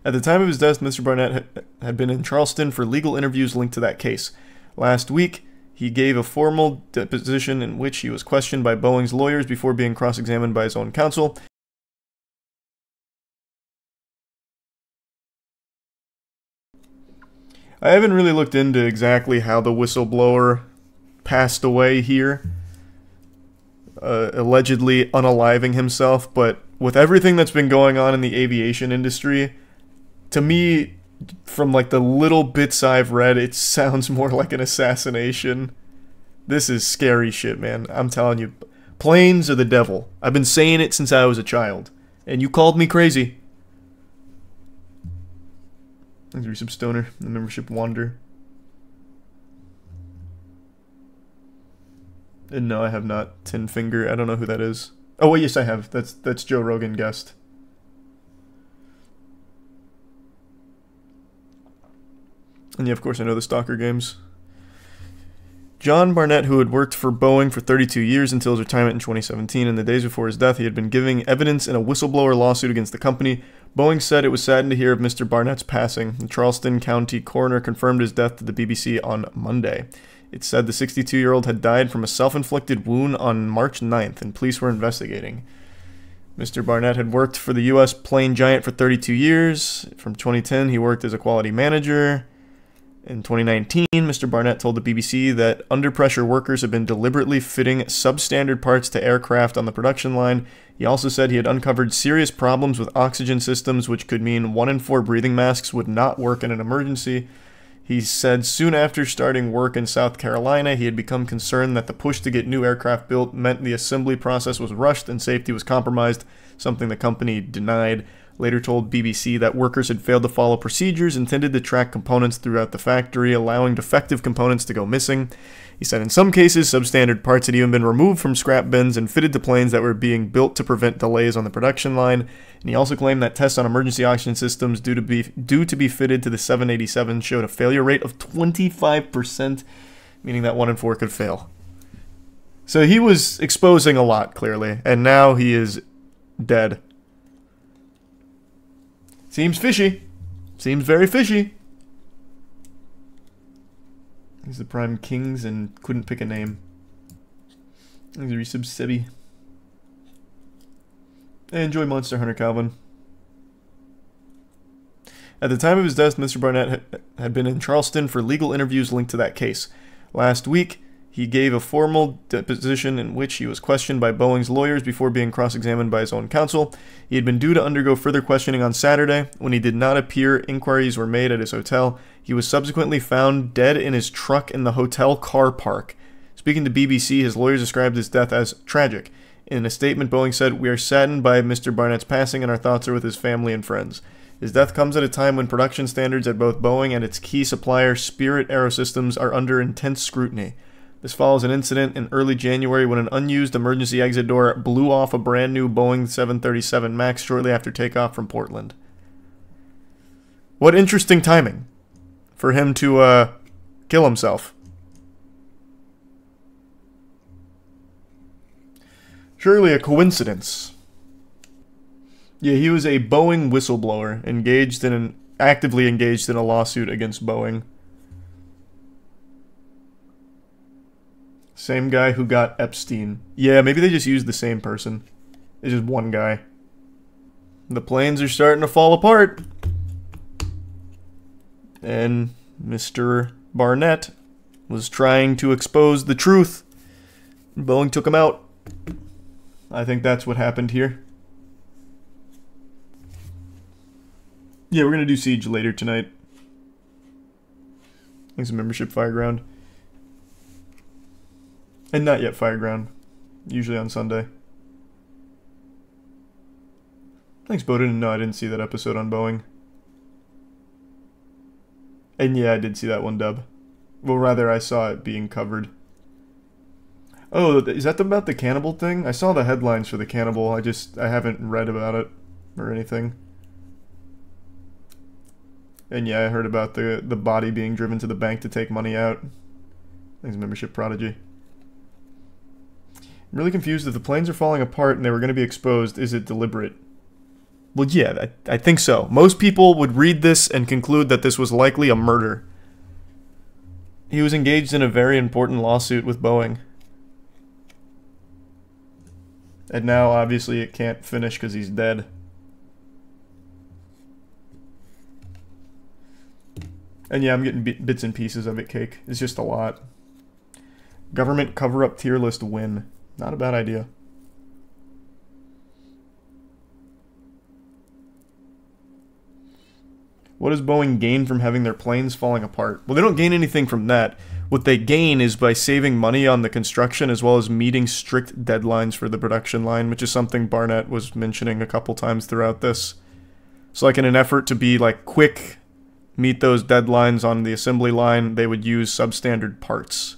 At the time of his death, Mr. Barnett had been in Charleston for legal interviews linked to that case. Last week, he gave a formal deposition in which he was questioned by Boeing's lawyers before being cross-examined by his own counsel. I haven't really looked into exactly how the whistleblower passed away here, allegedly unaliving himself, but with everything that's been going on in the aviation industry, to me, from like the little bits I've read, it sounds more like an assassination. This is scary shit, man. I'm telling you. Planes are the devil. I've been saying it since I was a child. And you called me crazy. Thanks, Resub Stoner. The membership wander. And no, I have not. Tin Finger. I don't know who that is. Oh, well, yes, I have. That's Joe Rogan guest. And yeah, of course, I know the Stalker games. John Barnett, who had worked for Boeing for 32 years until his retirement in 2017, and the days before his death, he had been giving evidence in a whistleblower lawsuit against the company. Boeing said it was saddened to hear of Mr. Barnett's passing. The Charleston County coroner confirmed his death to the BBC on Monday. It said the 62-year-old had died from a self-inflicted wound on March 9th, and police were investigating. Mr. Barnett had worked for the U.S. plane giant for 32 years. From 2010, he worked as a quality manager. In 2019, Mr. Barnett told the BBC that under-pressure workers had been deliberately fitting substandard parts to aircraft on the production line. He also said he had uncovered serious problems with oxygen systems, which could mean 1 in 4 breathing masks would not work in an emergency. He said soon after starting work in South Carolina, he had become concerned that the push to get new aircraft built meant the assembly process was rushed and safety was compromised, something the company denied. Later told BBC that workers had failed to follow procedures intended to track components throughout the factory, allowing defective components to go missing. He said in some cases, substandard parts had even been removed from scrap bins and fitted to planes that were being built to prevent delays on the production line. And he also claimed that tests on emergency oxygen systems due to be fitted to the 787 showed a failure rate of 25%, meaning that 1 in 4 could fail. So he was exposing a lot, clearly, and now he is dead. Seems fishy. Seems very fishy. He's the Prime Kings and couldn't pick a name. He's a resub Sebi. Enjoy Monster Hunter, Calvin. At the time of his death, Mr. Barnett had been in Charleston for legal interviews linked to that case. Last week, he gave a formal deposition in which he was questioned by Boeing's lawyers before being cross-examined by his own counsel. He had been due to undergo further questioning on Saturday. When he did not appear, inquiries were made at his hotel. He was subsequently found dead in his truck in the hotel car park. Speaking to BBC, his lawyers described his death as tragic. In a statement, Boeing said, "We are saddened by Mr. Barnett's passing and our thoughts are with his family and friends. His death comes at a time when production standards at both Boeing and its key supplier, Spirit Aerosystems, are under intense scrutiny. This follows an incident in early January when an unused emergency exit door blew off a brand new Boeing 737 MAX shortly after takeoff from Portland." What interesting timing for him to kill himself. Surely a coincidence. Yeah, he was a Boeing whistleblower, actively engaged in a lawsuit against Boeing. Same guy who got Epstein. Yeah, maybe they just used the same person. It's just one guy. The planes are starting to fall apart. And Mr. Barnett was trying to expose the truth. Boeing took him out. I think that's what happened here. Yeah, we're going to do Siege later tonight. Thanks for membership, Fireground. And not yet Fireground. Usually on Sunday. Thanks, Bowden. No, I didn't see that episode on Boeing. And yeah, I did see that one, Dub. Well, rather, I saw it being covered. Oh, is that about the cannibal thing? I saw the headlines for the cannibal. I haven't read about it or anything. And yeah, I heard about the body being driven to the bank to take money out. Thanks, membership Prodigy. I'm really confused. If the planes are falling apart and they were going to be exposed, is it deliberate? Well, yeah, I think so. Most people would read this and conclude that this was likely a murder. He was engaged in a very important lawsuit with Boeing. And now, obviously, it can't finish because he's dead. And yeah, I'm getting bits and pieces of it, Cake. It's just a lot. Government cover-up tier list win. Not a bad idea. What does Boeing gain from having their planes falling apart? Well, they don't gain anything from that. What they gain is by saving money on the construction as well as meeting strict deadlines for the production line, which is something Barnett was mentioning a couple times throughout this. So like in an effort to be like quick, meet those deadlines on the assembly line, they would use substandard parts,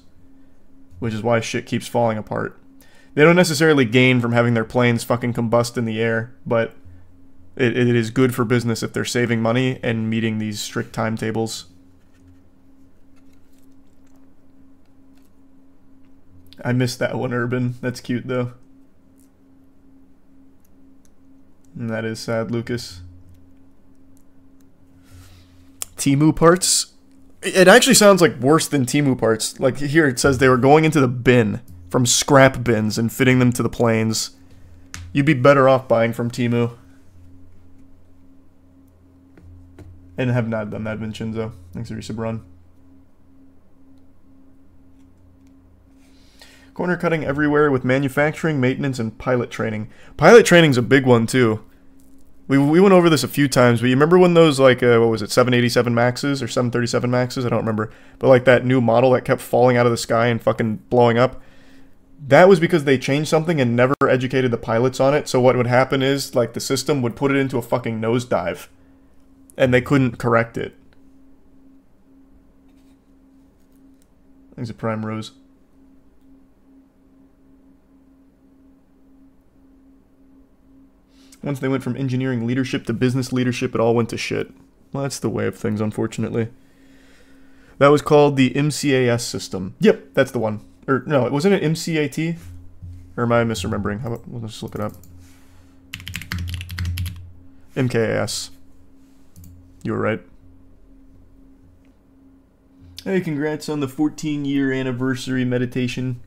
which is why shit keeps falling apart. They don't necessarily gain from having their planes fucking combust in the air, but it is good for business if they're saving money and meeting these strict timetables. I missed that one, Urban. That's cute, though. And that is sad, Lucas. Temu parts? It actually sounds like worse than Temu parts. Like here it says they were going into the bin from scrap bins and fitting them to the planes. You'd be better off buying from Temu. And have not done that, Vincenzo. Thanks, Resubron. Corner cutting everywhere with manufacturing, maintenance, and pilot training. Pilot training's a big one, too. We went over this a few times, but you remember when those, like, what was it, 787 Maxes or 737 Maxes? I don't remember. But, like, that new model that kept falling out of the sky and fucking blowing up? That was because they changed something and never educated the pilots on it. So what would happen is, like, the system would put it into a fucking nosedive. And they couldn't correct it. Thanks a Prime Rose. Once they went from engineering leadership to business leadership, it all went to shit. Well, that's the way of things, unfortunately. That was called the MCAS system. Yep, that's the one. Or, no, wasn't it MCAT? Or am I misremembering? How about, let's just look it up. MKAS. You were right. Hey, congrats on the 14-year anniversary meditation.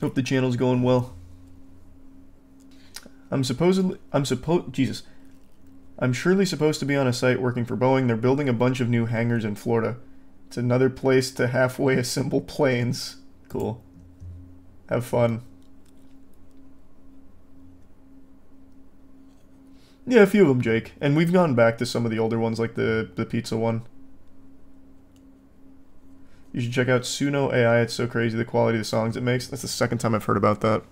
Hope the channel's going well. I'm surely supposed to be on a site working for Boeing. They're building a bunch of new hangars in Florida. It's another place to halfway assemble planes. Cool. Have fun. Yeah, a few of them, Jake. And we've gone back to some of the older ones, like the pizza one. You should check out Suno AI. It's so crazy, the quality of the songs it makes. That's the second time I've heard about that.